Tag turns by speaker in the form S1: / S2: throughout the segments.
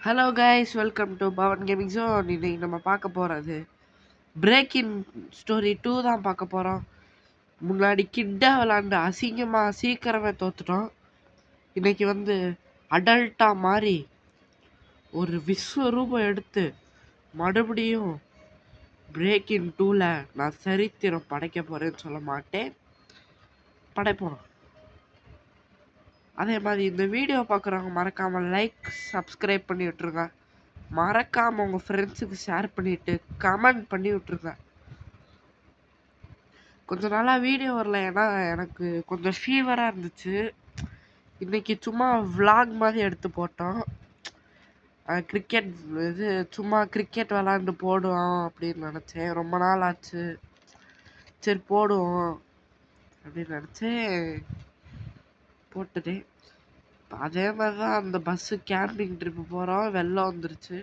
S1: Hello guys, welcome to Pavan gaming zone. இன்னைக்கு நம்ம பார்க்க போகிறது பிரேக்கிங் ஸ்டோரி 2 தான் பார்க்க போகிறோம். முன்னாடி கிட்டா விளாண்டு அசிங்கமாக சீக்கிரமே தோத்துட்டோம். இன்னைக்கு வந்து அடல்ட்டாக மாறி ஒரு விஸ்வரூபம் எடுத்து மறுபடியும் பிரேக்கிங் 2ல் நான் சரித்திரம் படைக்க போகிறேன்னு சொல்ல மாட்டேன், படைப்போம். அதே மாதிரி இந்த வீடியோ பார்க்குறவங்க மறக்காமல் லைக் சப்ஸ்கிரைப் பண்ணி விட்ருங்க. மறக்காமல் உங்கள் ஃப்ரெண்ட்ஸுக்கு ஷேர் பண்ணிவிட்டு கமெண்ட் பண்ணி விட்ருங்க. கொஞ்சம் நாளாக வீடியோ வரல, ஏன்னா எனக்கு கொஞ்சம் ஃபீவராக இருந்துச்சு. இன்றைக்கி சும்மா விலாக் மாதிரி எடுத்து போட்டோம். கிரிக்கெட் இது சும்மா கிரிக்கெட் விளாண்டு போடுவோம் அப்படின்னு நினச்சேன். ரொம்ப நாள் ஆச்சு, சரி போடுவோம் அப்படின்னு நினச்சேன், போட்டுட்டேன். அதே மாதிரி தான் அந்த பஸ்ஸு கேம்பிங் ட்ரிப்பு போகிறோம், வெள்ளம் வந்துருச்சு,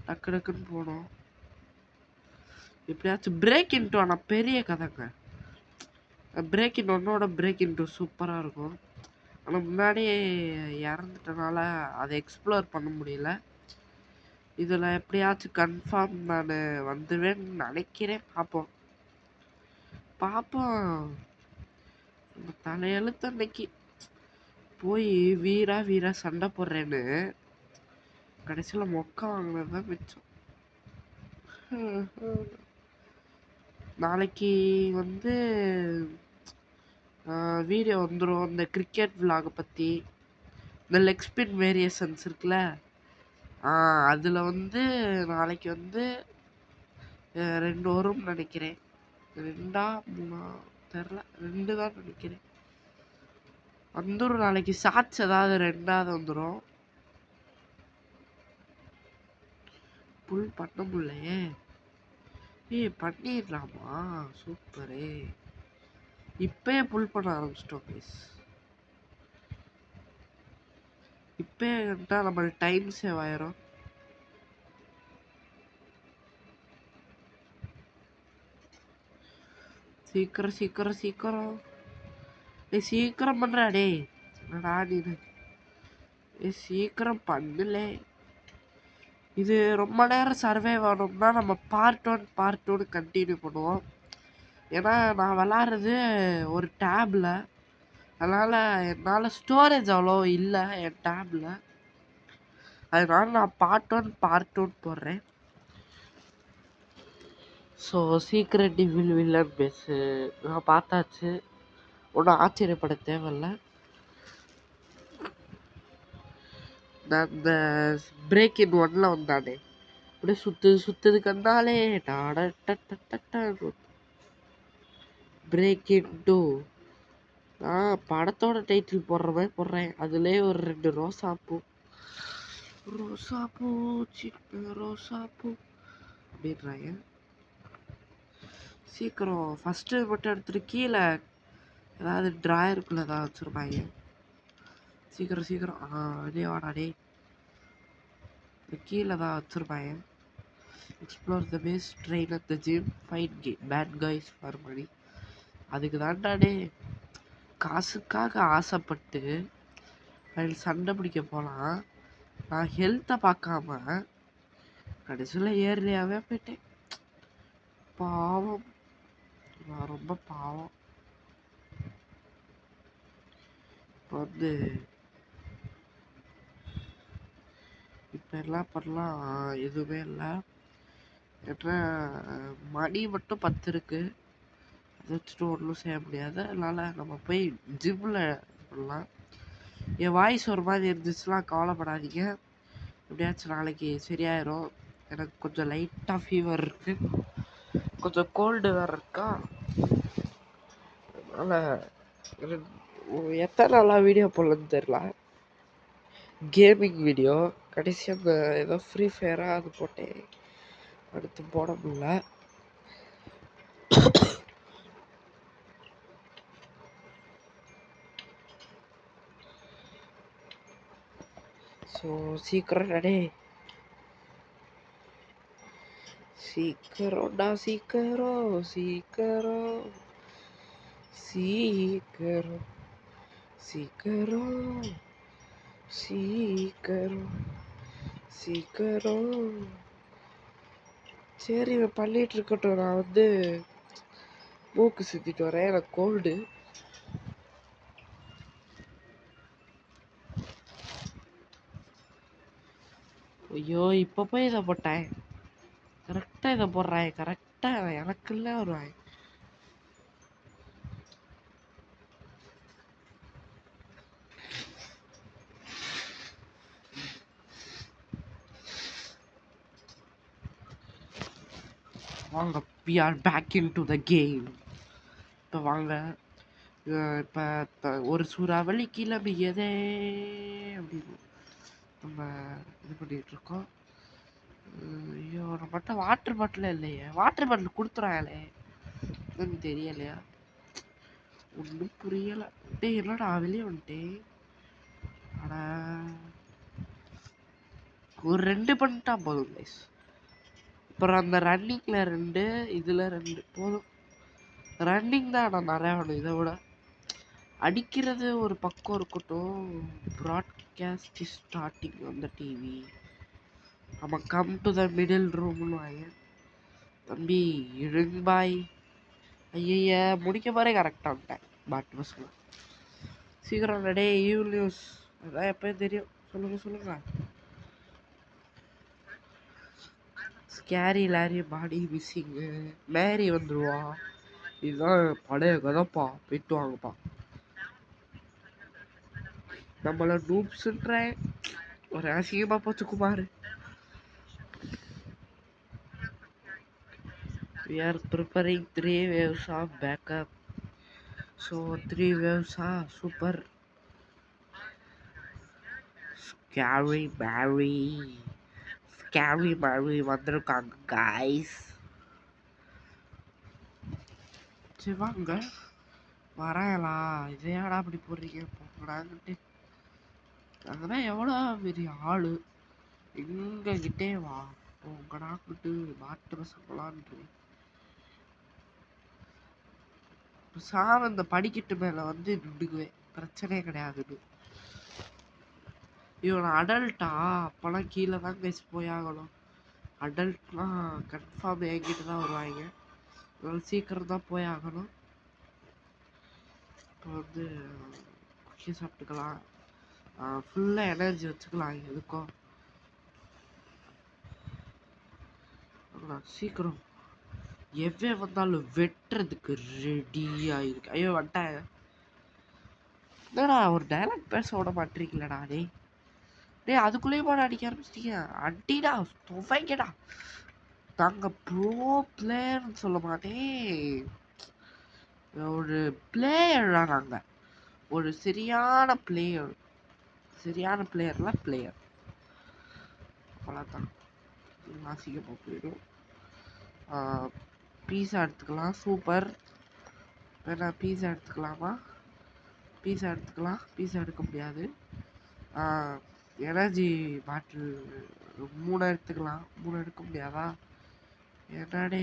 S1: டக்கு டக்குன்னு போனோம். எப்படியாச்சும் பிரேக் இன்ட்டு ஆனால் பெரிய கதைங்க. பிரேக் இன் ஒன்னோட பிரேக் இன்ட்டு சூப்பராக இருக்கும். ஆனால் முன்னாடியே இறந்துட்டனால அதை எக்ஸ்ப்ளோர் பண்ண முடியல. இதில் எப்படியாச்சும் கன்ஃபார்ம் நான் வந்துடுவேன்னு நினைக்கிறேன். பார்ப்போம். நம்ம தலையெழுத்து அன்னைக்கு போய் வீரா சண்டை போடுறேன்னு கடைசியில் மொக்க வாங்கினது தான் மிச்சம். நாளைக்கு வந்து வீடியோ வந்துடும் இந்த கிரிக்கெட் விலாகை பற்றி. இந்த லெக் ஸ்பின் வேரியேஷன்ஸ் இருக்குல்ல, அதில் வந்து நாளைக்கு வந்து 2 வரும்னு நினைக்கிறேன். 2 3 தெரில, 2 தான் நினைக்கிறேன். வந்துடும் நாளைக்கு. ஷார்ட்ஸ் ஏதாவது 2வது வந்துடும். புல் பண்ண முடியலையே. பண்ணிடலாமா? சூப்பரே. இப்பயே புல் பண்ண ஆரம்பிச்சிட்டோம் ப்ளீஸ். இப்பயே நம்மளுக்கு டைம் சேவ் ஆயிரும். சீக்கிரம் சீக்கிரம் சீக்கிரம் சீக்கிரம் பண்ணுறா டே. என்னடா நீ சீக்கிரம் பண்ணல. இது ரொம்ப நேரம் சர்வே ஆகணும்னா நம்ம பார்ட் 1 பார்ட் 2 கண்டினியூ பண்ணுவோம். ஏன்னா நான் விளாட்றது ஒரு டேபில், அதனால் என்னால் ஸ்டோரேஜ் அவ்வளோ இல்லை என் டேபில். அதனால நான் பார்ட் 1 பார்ட் 2 போடுறேன். ஸோ சீக்ரெட் வில்லன் பேஸு நான் பார்த்தாச்சு, ஒன்றும் ஆச்சரியப்பட தேவையில்ல. நான் இந்த பிரேக் இன் 1ல் வந்தானே அப்படியே சுற்றுது கண்டாலே பிரேக் இன் 2 நான் படத்தோட டைட்டில் போடுற மாதிரி போடுறேன். அதுலேயே ஒரு 2 ரோசாப்பூ சின்ன ரோசாப்பூ அப்படின்றாங்க. சீக்கிரம் ஃபஸ்ட்டு மட்டும் எடுத்துகிட்டு கீழே ஏதாவது ட்ராயருக்குள்ளே ஏதாவது வச்சுருப்பாங்க. சீக்கிரம் சீக்கிரம் அதே வாடாடே, கீழே தான் வச்சுருப்பாங்க. Explore the base, train at the gym, fight bad guys for money. அதுக்கு தாண்டாடே காசுக்காக ஆசைப்பட்டு அதில் சண்டை பிடிக்க போனால் நான் ஹெல்த்தை பார்க்காம கடைசியில் ஏர்லியாகவே போயிட்டேன். பாவம், நான் ரொம்ப பாவம். இப்போ வந்து இப்போ எல்லாம் பண்ணலாம் எதுவுமே இல்லை. ஏன்னா மணி மட்டும் 10 இருக்குது, அதை வச்சுட்டு ஒன்றும் செய்ய முடியாது. அதனால் நம்ம போய் ஜிம்மில் பண்ணலாம். என் வாய்ஸ் ஒரு மாதிரி இருந்துச்சுன்னா கவலைப்படாதீங்க, எப்படியாச்சும் நாளைக்கு சரியாயிரும். எனக்கு கொஞ்சம் லைட்டாக ஃபீவர் இருக்குது, கொஞ்சம் கோல்டு வேறு இருக்கா. அதனால் எத்தனை நாளாக வீடியோ போடலன்னு தெரில, கேமிங் வீடியோ. கடைசி அந்த ஏதோ ஃப்ரீ ஃபயராக அது போட்டேன், அடுத்து போட முடியல. ஸோ சீக்கிரம் நடே, சீக்கிரம்டா சீக்கிரம் சீக்கிரம் சீக்கிரம் சீக்கிரம் சீக்கிரம் சீக்கிரம். சரி இவன் பண்ணிட்டு இருக்கட்டும், நான் வந்து மூக்கு சுத்திட்டு வரேன், எனக்கு கோல்டு. ஐயோ இப்போ போய் இதை போட்டேன். கரெக்டாக இதை போடுறான், கரெக்டாக எனக்குள்ள வருவான். வாங்க, we are back into the game. இப்போ வாங்க, இப்போ ஒரு சூறாவளி கிளம்பியதே அப்படின்னு நம்ம இது பண்ணிட்டு இருக்கோம். ஐயோ நம்மகிட்ட வாட்டர் பாட்டில் இல்லையே, வாட்டர் பாட்டில் கொடுத்துறாங்களே என்னன்னு தெரியலையா, ஒன்றும் புரியலை. டேய் என்னடா வெளியே வந்துட்டேன். ஆனால் ஒரு 2 பண்ணிட்டா போதும் கைஸ். அப்புறம் அந்த ரன்னிங்கில் 2, இதில் 2 போதும். ரன்னிங் தான் நான் நிறையா வேணும், இதை விட அடிக்கிறது ஒரு பக்கம் இருக்கட்டும். ப்ராட்காஸ்ட் ஸ்டார்டிங் அந்த டிவி. நம்ம கம் டு த மிடில் ரூம்னு வாங்க தம்பி. இழுங்பாய். ஐய முடிக்க பாரு, கரெக்டாக வந்துட்டேன். பாட்டு பசங்க சீக்கிரம் டே. ஈவில் நியூஸ் அதான் எப்பயும் தெரியும். சொல்லுங்க. Scary Larry body missing. Mary வந்துடுவா. இதுதான் பழைய கதைப்பா, போயிட்டு வாங்கப்பா. நம்மள நூப்ஸ்ன்றேன், ஒரு அசிங்கமா போச்சு Kumar. We are preparing 3 waves of backup. So 3 waves are super. Scary Mary வந்திருக்காங்க guys. சரி வாங்க வராங்களா, இதையாடா அப்படி போடுறீங்க போங்கடாங்கிட்டு. அங்கதான் எவ்வளோ பெரிய ஆளு, எங்க கிட்டே வா போங்கடாங்கிட்டு. மாட்டு பசங்களான்னு சாம இந்த படிக்கட்டு மேல வந்து நின்றுக்குவேன், பிரச்சனையே கிடையாதுன்னு. இவன் அடல்ட்டா, அப்போல்லாம் கீழே தான் கைஸ் போயாகணும். அடல்ட்லாம் கன்ஃபார்ம் என்கிட்ட தான் வருவாங்க, அதனால சீக்கிரம் தான் போயாகணும். இப்போ வந்து குக்கி சாப்பிட்டுக்கலாம், ஃபுல்லாக எனர்ஜி வச்சுக்கலாம் எதுக்கும். சீக்கிரம் எவ்வளோ வந்தாலும் வெட்டுறதுக்கு ரெடியாக இருக்கு. ஐயோ வந்துட்டேன். என்னடா ஒரு டைலாக் பேச விட மாட்டீங்களடா டே அதுக்குள்ளேயே போட அடிக்க ஆரம்பிச்சிட்டீங்க. அடிடா துவைங்கடா. நாங்கள் ப்ரோ பிளேயர்னு சொல்ல மாட்டேன், ஒரு பிளேயர்டா நாங்கள், ஒரு சரியான பிளேயர். அவ்வளோதான், நாசிக்கமாக போயிடும். பீஸா எடுத்துக்கலாம், சூப்பர். வேணா பீஸா எடுத்துக்கலாமா? பீஸா எடுக்க முடியாது. எனர்ஜி பாட்டில் 3 எடுத்துக்கலாம், 3 எடுக்க முடியாதா? என்னடே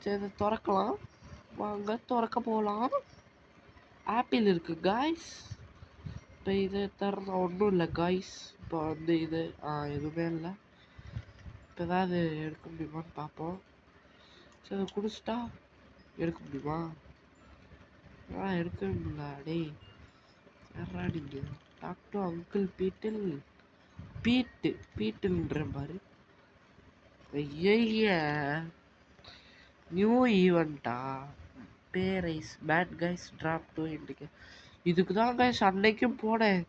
S1: சரி திறக்கலாம் வாங்க, திறக்க போகலாம். ஆப்பிள் இருக்கு காய்ஸ். இப்போ இது திறந்தா ஒன்றும் இல்லை காய்ஸ். இப்போ வந்து இது எதுவுமே இல்லை. இப்போ ஏதாவது எடுக்க முடியுமான்னு பார்ப்போம். சரி குடிச்சிட்டா எடுக்க முடியுமா? எடுக்கவே முடியல. டேய் யாரா நீங்கள்? டாக்டர் அங்கிள் பீட்டுன்ற பாரு. ஐய new ஈவெண்ட்டா? Pay raise bad guys drop 2 இன்றைக்கு. இதுக்கு தான் கைஸ் அன்னைக்கும் போனேன்,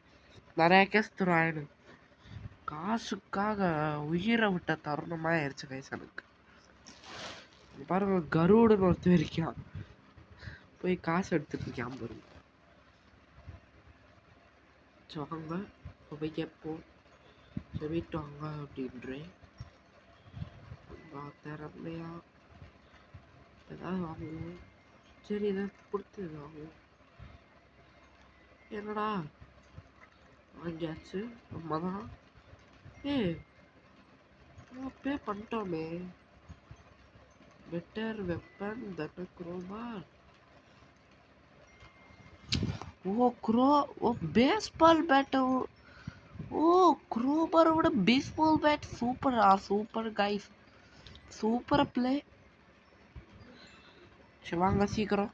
S1: நிறைய கேஸ் தருவாயிடு. காசுக்காக உயிரை விட்ட தருணமாக ஆயிடுச்சு கைஸ் எனக்கு. பாருங்க கருடுன்னு ஒருத்தர் இருக்கான், போய் காசு எடுத்துட்டு இருக்கான் பாருங்க. வாங்க இப்போ போய் கேட்போம். சரி வீட்டு வாங்க அப்படின்றேன். திறமையா ஏதாவது வாங்குவோம். சரி இதை கொடுத்து வாங்குவோம். என்னடா வாங்கியாச்சு நம்ம தான். பே பண்ணிட்டோமே. பெட்டர் வெப்பன் தட் குரோமார். ஓ பேஸ்பால் பேட்டு ஓ க்ரூபரோட பேஸ்பால் பேட் சூப்பரா சூப்பர் கைஸ் சூப்பர் ப்ளே சரி வாங்க சீக்கிரம்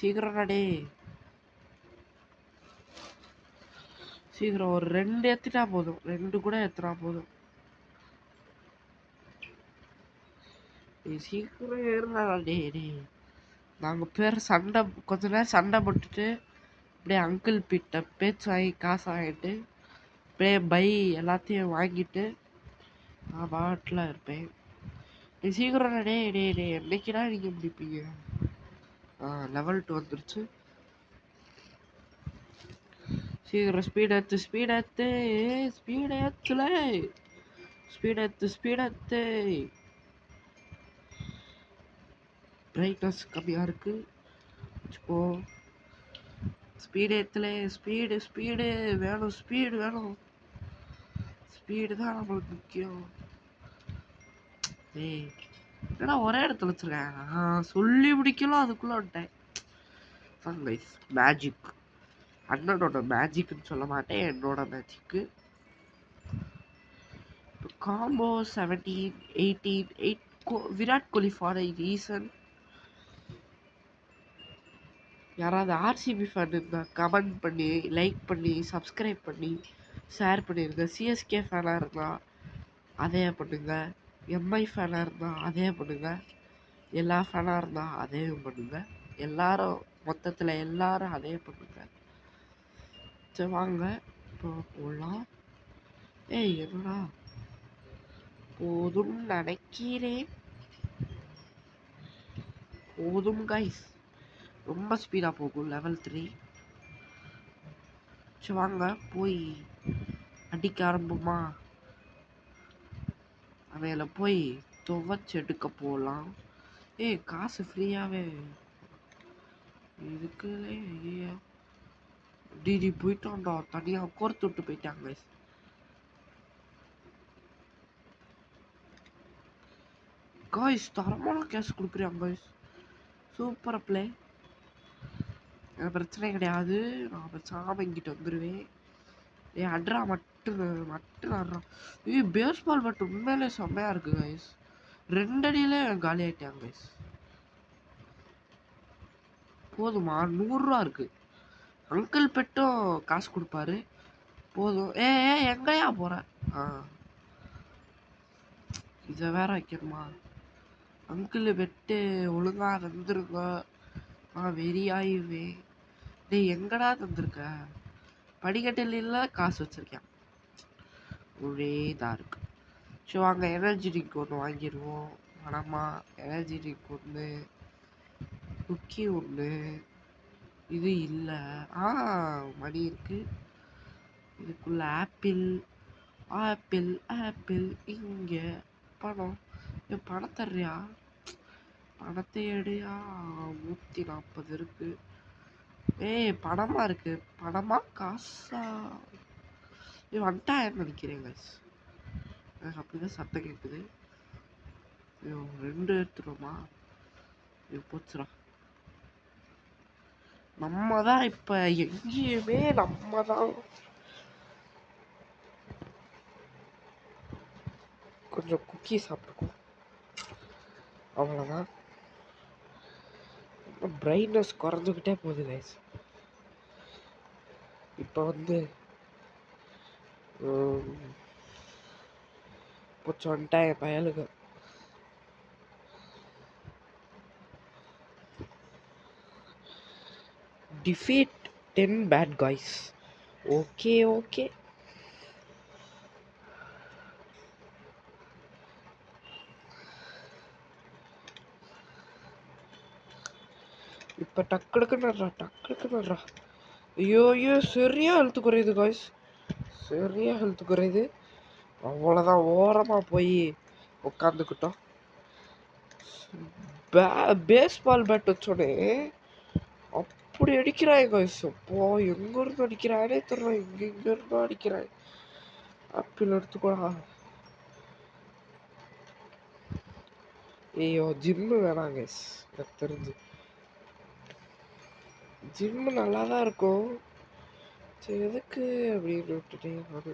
S1: சீக்கிரம்டா டே சீக்கிரம் ஒரு 2 ஏற்றிட்டா போதும் 2 கூட ஏற்றுனா போதும் சீக்கிரம் ஏறுறா டே டே நாங்கள் பேர் சண்டை கொஞ்ச நேரம் சண்டை போட்டுட்டு அப்படியே அங்கிள் கிட்ட பேச்சு வாங்கி காசு வாங்கிட்டு அப்படியே பை எல்லாத்தையும் வாங்கிட்டு நான் பாட்டில் இருப்பேன் நீ சீக்கிரம் டே டே டே என்னைக்குடா நீங்கள் முடிப்பீங்க லெவல் 2 வந்துருச்சு சீக்கிரம் ஸ்பீட் ஏற்று ஸ்பீட் ஏற்று ஸ்பீட் ஏற்றுல ஸ்பீட் ஏற்று ஸ்பீட் ஏற்று பிரைட்னஸ் கம்மியாக இருக்குது வச்சுக்கோ ஸ்பீடு ஏற்றல ஸ்பீடு ஸ்பீடு வேணும் ஸ்பீடு வேணும் ஸ்பீடு தான் நம்மளுக்கு முக்கியம் ஏய் ஏன்னா ஒரே இடத்துல வச்சுருக்கேன் சொல்லி முடிக்கலாம் அதுக்குள்ளே வந்துட்டேன் கைஸ் மேஜிக் அண்ணனோட மேஜிக்னு சொல்ல மாட்டேன் என்னோட magic combo 17 18 8 Virat Kohli for a reason யாராவது ஆர்சிபி ஃபேன் இருந்தால் கமெண்ட் பண்ணி லைக் பண்ணி சப்ஸ்கிரைப் பண்ணி ஷேர் பண்ணிடுங்க சிஎஸ்கே ஃபேனாக இருந்தால் அதே பண்ணுங்க எம்ஐ ஃபேனாக இருந்தால் அதே பண்ணுங்க எல்லா ஃபேனாக இருந்தால் அதே பண்ணுங்க எல்லாரும் மொத்தத்தில் எல்லாரும் அதே பண்ணுங்க சரி வாங்க இப்போ போடலாம் ஏய் என்னடா போதும் நினைக்கிறேன் போதும் கைஸ் ரொம்ப ஸ்பீடாக போகும் லெவல் 3 சரி வாங்க போய் அடிக்க ஆரம்பமா அவையில போய் துவச்சு எடுக்க போகலாம் ஏய் காசு ஃப்ரீயாகவே இதுக்குலே டிடி போயிட்டோம்டா தனியாக கோர்த்து விட்டு போயிட்டாங்க காய்ஸ் தரமான கேஷ் கொடுக்குறாங்க காய்ஸ் சூப்பர் ப்ளே எனக்கு பிரச்சனை கிடையாது நான் பேசாமல் இங்கிட்ட வந்துடுவேன் அட்ரா மட்டும் ஆடுறான் பேஸ்பால் மட்டும் உண்மையிலே செம்மையாக இருக்குது கைஸ் 2 அடியிலே காலி ஆகிட்டாங்க கைஸ் போதுமா 100 ரூபா இருக்கு அங்கிள் பெட்டும் காசு கொடுப்பாரு போதும் ஏ எங்கேயா போற இதை வேற வைக்கணுமா அங்கிள் பெட்டு ஒழுங்கா தந்துருங்க வெறியாயுவே டேய் எங்கடா தந்துருக்க படிக்கட்டில் இல்லை காசு வச்சிருக்கேன் ஒரே இதாக இருக்கு ஸோ அங்கே எனர்ஜி ட்ரிங்க் ஒன்று வாங்கிடுவோம் மனமா எனர்ஜி ட்ரிங்க் ஒன்று குக்கி ஒன்று இது இல்லை மணி இருக்கு இதுக்குள்ள ஆப்பிள் ஆப்பிள் ஆப்பிள் இங்கே பணம் பணம் தர்றியா பணத்தை எடுயா 140 இருக்கு பணமா இருக்கு பணமா காசா வந்துட்டாயிரம் நினைக்கிறேன் கைஸ் எனக்கு அப்படிதான் சத்தம் கேட்குது 2 எடுத்துருவோமா போச்சுடா நம்ம தான் இப்போ எங்கேயுமே நம்ம தான் கொஞ்சம் குக்கி சாப்பிட்டுக்குவோம் அவ்வளோதான் பிரைட்னஸ் குறைஞ்சிக்கிட்டே போகுது கைஸ் இப்போ வந்து வந்துட்டான் பயலுக்கு defeat 10 bad guys okay இப்போ டக்குடுக்கு நடுறா ஐயோ சரியா ஹெல்த் குறையுது காய்ஸ் சரியா ஹெல்த் குறையுது அவ்வளோதான் ஓரமாக போய் உட்காந்துக்கிட்டோம் பேஸ்பால் பேட் வச்சோடனே அப்படி அடிக்கிறாய் காய்ஸ் அப்போ எங்கேருந்து அடிக்கிறானே தெரியல எங்கேருந்து அடிக்கிறாய் ஆப்பிள் எடுத்துக்கூடா ஐயோ ஜிம்மு வேணாம் கைஸ் எனக்கு தெரிஞ்சு ஜிம்மு நல்லா தான் இருக்கும் சரி எதுக்கு அப்படின்னு விட்டுட்டேன் நானு.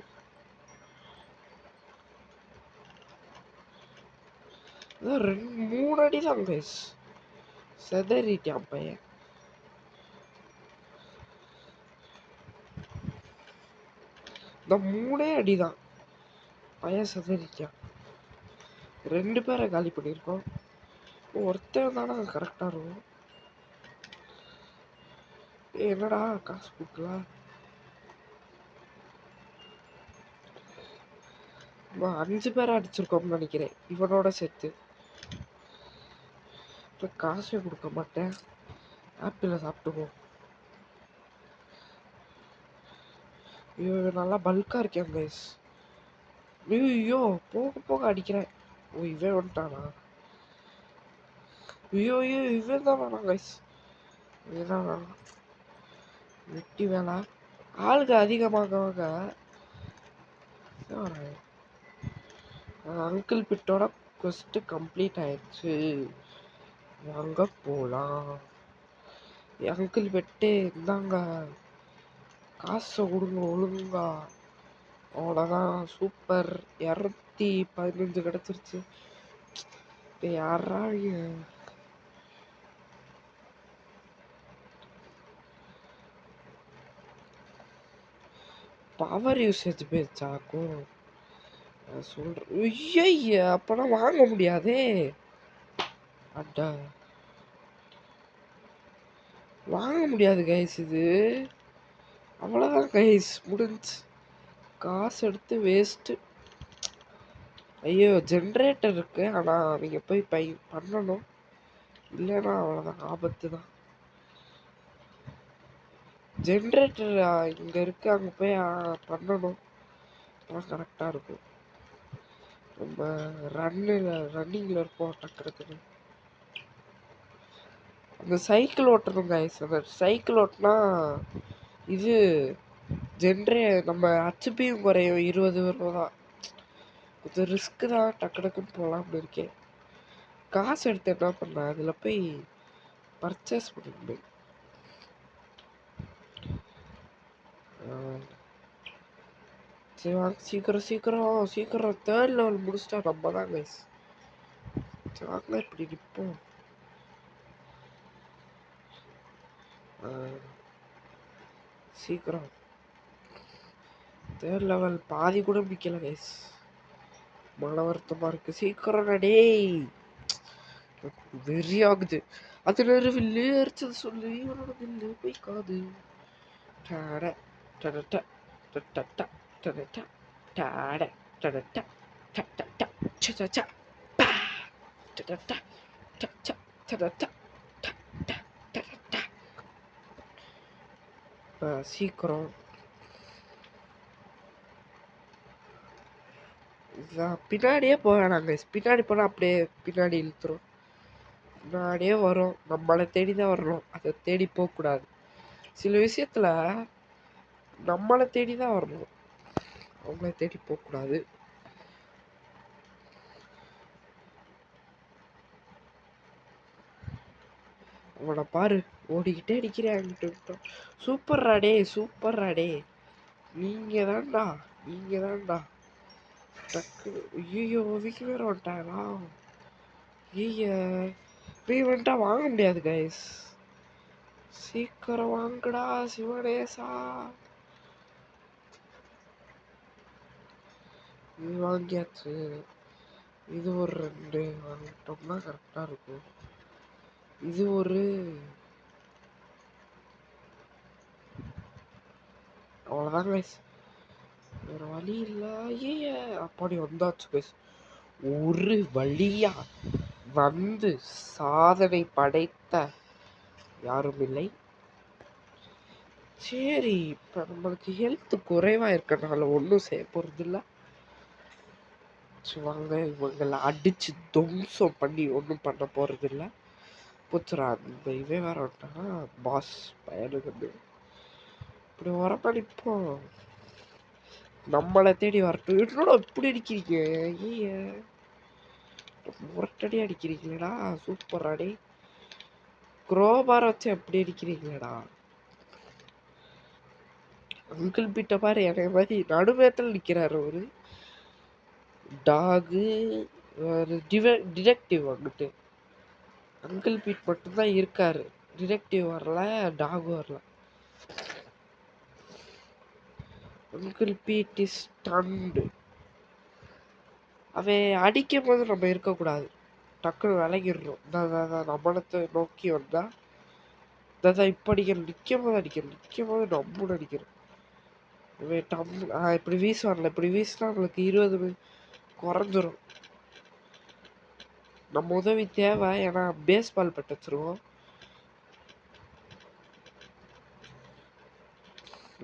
S1: அதான் 2-3 அடி தான் கைஸ். செதறிட்டான் பையன். இந்த 3 அடிதான் பையன் செதறிட்டான். 2 பேரை காலி பண்ணியிருக்கோம். ஒருத்தன் தானே கரெக்டா இருக்கும். என்னடா காசு கொடுக்கலாம். 5 பேரை அடிச்சிருக்கோம்னு நினைக்கிறேன் இவனோட சேர்த்து. காசே கொடுக்க மாட்டேன். ஆப்பிள சாப்பிட்டுக்குவோம். ஐயோ நல்லா பல்கா இருக்கேன் கைஸ். ஐயோ போக போக அடிக்கிறேன். ஓ இவன் வந்துட்டானா? ஐயோ ஐயோ இவன் தான் வேணாம் கைஸ். இதுதான் வேணாம். வெட்டி வேணா. ஆளுக்கு அதிகமாக அங்கிள் பிட்டோட quest கம்ப்ளீட் ஆயிடுச்சு. வாங்க போலாம். அங்கிள் பெட்டு இந்தாங்க காசை கொடுங்க ஒழுங்கா. அவ்வளோதான் சூப்பர். 215 கிடச்சிருச்சு. யாரா பவர் யூசேஜ் பேச்சாக்கும் சொல்றேன். ஐயா அப்பனா வாங்க முடியாதே. அட்டா வாங்க முடியாது கைஸ். இது அவ்வளோதான் கைஸ் முடிஞ்சு. காசு எடுத்து வேஸ்ட்டு. ஐயோ ஜென்ரேட்டர் இருக்கு. ஆனால் நீங்கள் போய் பண்ணணும். இல்லைன்னா அவ்வளோதான் ஆபத்து தான். ஜென்ரேட்டர் இங்கே இருக்கு. அங்கே போய் பண்ணணும். அதான் கரெக்டாக இருக்கும். நம்ம ரன்னிங்கில் இருப்போம் டக்குறதுக்கு. அந்த சைக்கிள் ஓட்டணும் கைஸ். அந்த சைக்கிள் ஓட்டினா இது நம்ம ஹெச்பியும் குறையும். 20 ரூபா தான். கொஞ்சம் ரிஸ்க்கு தான். டக்கு டக்குன்னு போகலாம்னு இருக்கேன். காசு எடுத்து என்ன பண்ணேன் அதில் போய் பர்ச்சேஸ் பண்ணிருந்தேன். சரி வாங்க சீக்கிரம் சீக்கிரம் சீக்கிரம் 3rd லெவல் முடிச்சிட்டா நம்ம தான் கைஸ். வாங்க இப்படி நிற்போம். சீக்கிரம் 3rd லெவல் பாதி கூட பிடிக்கல கைஸ். மன வருத்தமாக இருக்கு. சீக்கிரம் டேய் வெறி ஆகுது. அது நேரவில் அரிச்சது சொல்லு இவனோட வில்லு போய்க்காது. டாட டடட்ட டட்ட டடட்ட டாட டடட்ட டட்ட சச்ச பா டடட்ட டச்ச டடட்ட டடட்ட. சீக்கிரம் பின்னாடியே போவேணாங்க. பின்னாடி போனால் அப்படியே பின்னாடி இழுத்துரும். பின்னாடியே வரும். நம்மளை தேடி தான் வரணும். அதை தேடி போகக்கூடாது. சில விஷயத்தில் நம்மளை தேடி தான் வரணும். அவங்கள தேடி போகக்கூடாது. அவனை பாரு ஓடிக்கிட்டே அடிக்கிறேன். சூப்பர் ராடே சூப்பர் ராடே. நீங்கள் தான்டா டக்கு. ஐயோ வீக்கு வேற வந்துட்டாங்களா? போய் வந்துட்டா வாங்க முடியாது கைஸ். சீக்கிரம் வாங்கடா சிவனேசா. இது வாங்கியாச்சு. இது ஒரு 2 வாங்கிட்டோம்னா கரெக்டாக இருக்கும். இது ஒரு அவ்வளோதான் கைஸ். வேறு வழி இல்லை. அப்படி வந்தாச்சு கைஸ். ஒரு வழியா வந்து சாதனை படைத்த யாரும் இல்லை. சரி இப்போ நம்மளுக்கு ஹெல்த் குறைவாக இருக்கனால ஒன்றும் செய்ய போகிறது இல்லை. வாங்க இவங்களை அடித்து துவம்சம் பண்ணி ஒன்றும் பண்ண போகிறது இல்லை. புத்துரா அந்த இவன் வேற வந்துட்டானா பாஸ் பயனுக்கு. இப்படி வரப்ப நிற்போம். நம்மளை தேடி வரட்டும். என்னோட இப்படி அடிக்கிறீங்க? முரட்டடி அடிக்கிறீங்களேடா. சூப்பராடி குரோபார வச்சு எப்படி அடிக்கிறீங்களேடா. அங்கிள் பீட்டை பாரு என்னைய மாதிரி நடுமேத்தில் நிற்கிறாரு ஒரு டாகு ஒரு டிடெக்டிவ் வந்துட்டு. அங்கிள் பீட் மட்டும்தான் இருக்காரு. டிடெக்டிவ் வரல, டாக் வரல. Uncle Pete is stunned. அவன் அடிக்கும் போது நம்ம இருக்கக்கூடாது, டக்குன்னு விலகிடணும். நம்மளத்தை நோக்கி வந்தா இப்போ அடிக்கணும், நிற்கும் போது அடிக்கணும், நிற்கும் போது நம்மளும் அடிக்கணும். இப்படி வீச வரல, இப்படி வீசினா நம்மளுக்கு 20 குறைஞ்சிரும். நம்ம உதவி தேவை, ஏன்னா பேஸ் பால் பட்டு வச்சிருவோம்.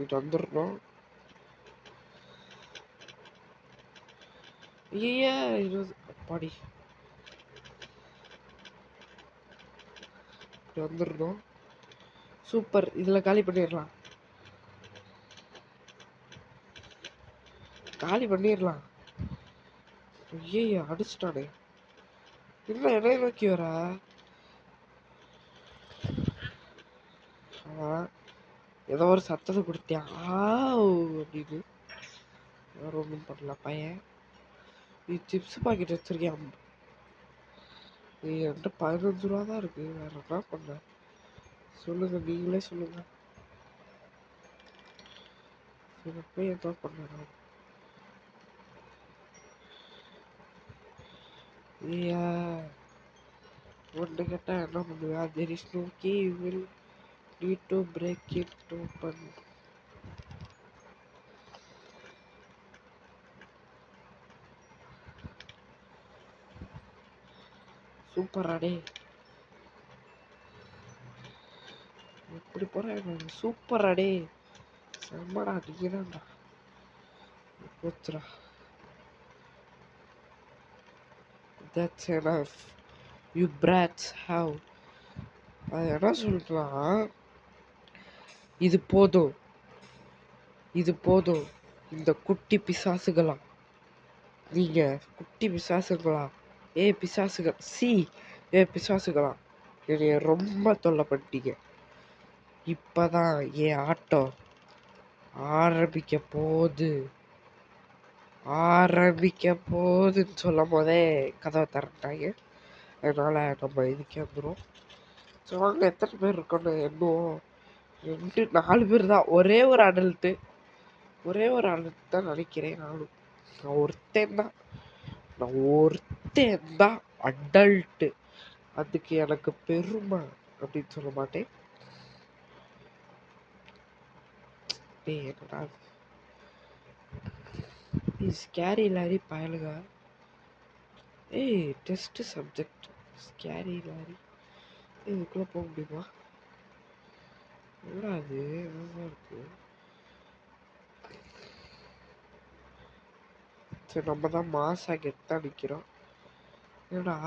S1: இது வந்துடணும். ஐயா 20 அப்பாடி வந்துடணும். சூப்பர், இதுல காலி பண்ணிடலாம், காலி பண்ணிடலாம். ஐயா அடிச்சிட்டானே, இல்லை இடையே நோக்கி வர. ஏதோ ஒரு சத்தத்தை கொடுத்தியா அப்படின்னு. வேற ஒன்றும் பண்ணல பையன். நீ சிப்ஸ் பாக்கெட் வச்சிருக்கியான். நீ என்கிட்ட 15 ரூபா தான் இருக்கு, வேற என்ன பண்ண சொல்லுங்க, நீங்களே சொல்லுங்க. சரி போய் என்ன பண்ண. ஒன்று கேட்டா என்ன பண்ணுவா? there is no key, you will need to break it open. Super அடே, எப்படி போறேன். சூப்பர் அடே, செம்மடா, நீங்க தான்டா போச்சுடா. That's enough, you brats have. அது என்ன சொல்றான், இது போதும், இது போதும். இந்த குட்டி பிசாசுகளா, நீங்க குட்டி பிசாசுகளா, பிசாசுகள் பிசாசுகளா, என்னைய ரொம்ப தொல்லை பண்ணிட்டீங்க. இப்பதான் என் ஆட்டம் ஆரம்பிக்க போகுதுன்னு சொல்லும் போதே கதவை திறந்துட்டாங்க. அதனால நம்ம இதுக்கே வந்துடும். ஸோ அங்கே எத்தனை பேர் இருக்கோன்னு எண்ணுவோம். 4 பேர் தான். ஒரே ஒரு அடல்ட்டு தான் நினைக்கிறேன். நான் ஒருத்தன் தான் அடல்ட்டு. அதுக்கு எனக்கு பெருமை அப்படின்னு சொல்ல மாட்டேன். என்னடா ஸ்கேரி லாரி பயலுங்க. Test subject scary Larry. இதுக்குள்ளே போக முடியுமா? என்னடா அது இருக்கு. சரி, நம்ம தான் மாசா கெத்தா நிற்கிறோம். என்னடா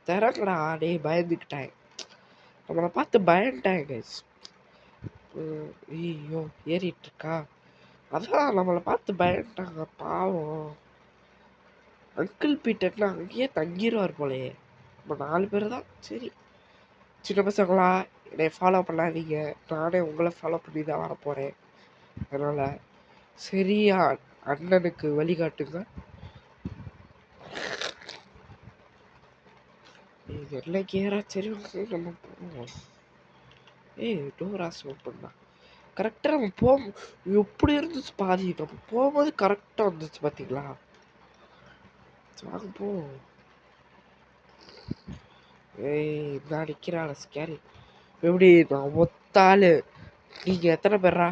S1: திறக்கடா. பயந்துக்கிட்டேன், நம்மளை பார்த்து பயந்துட்டாங்க கைஸ். ஐயோ ஏறிட்டு இருக்கா, அதான் நம்மளை பார்த்து பயந்துட்டாங்க பாவம். அங்கிள் பீட்டர்னா அங்கேயே தங்கிடுவார் போலையே. நம்ம 4 பேர் தான். சரி, சின்ன பசங்களா என்னை ஃபாலோ பண்ணாதீங்க, நானே உங்களை ஃபாலோ பண்ணி தான் வரப்போகிறேன். அதனால் சரியா அண்ணனுக்கு வழிகாட்டுங்க. எல்லைக்கு ஏறா. சரி நம்ம போவோம். டோராஸ் ஓப்பன் தான் கரெக்டாக. நம்ம எப்படி இருந்துச்சு பாதி, நம்ம போகும்போது கரெக்டாக வந்துச்சு பார்த்தீங்களா. வாங்க போ. நான் நிற்கிறாள் ஸ்கேரி. எப்படி நான் ஒத்தாள். நீங்கள் எத்தனை பேரா?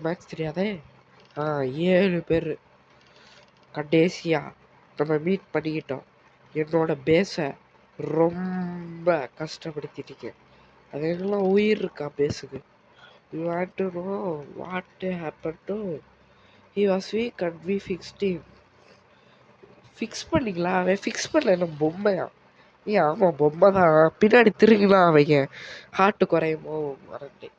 S1: மேக்ஸ் தெரியாதே. 7 பேர். கடைசியா நம்ம மீட் பண்ணிக்கிட்டோம். என்னோட பேஸை ரொம்ப கஷ்டப்படுத்திட்டீங்க. அது எல்லாம் உயிர் இருக்கா பேஸுக்கு. You want to know what happened to? He was weak and we fixed him. Fix பண்ணிங்களா? அவன் ஃபிக்ஸ் பண்ணல, என்ன பொம்மையா? ஆமாம் பொம்மை தான். பின்னாடி திரும்பினா அவங்க ஹார்ட்டு குறையுமோ மறந்தே.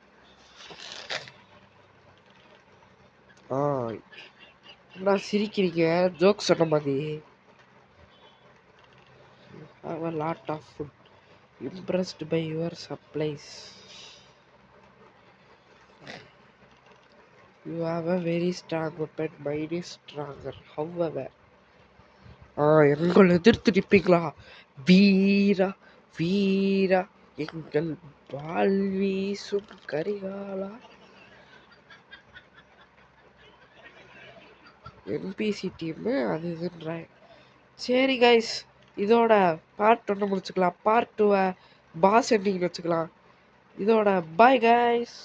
S1: என்ன சிரிக்கிறீங்க? ஜோக் சொன்ன மாதிரி. Have a lot of food. Impressed by your supplies. You have a very strong weapon, mind is stronger however. எங்கள் எதிர்த்து நிற்பீங்களா வீரா வீரா, எங்கள் வாள் வீசும் கரிகாலா. என்பிசி டீமு அது இதுன்றாங்க. சரி கைஸ், இதோட பார்ட் 1 முடிச்சுக்கலாம். பார்ட் 2 பாஸ் எண்டிங் வச்சுக்கலாம். இதோட பாய் கைஸ்.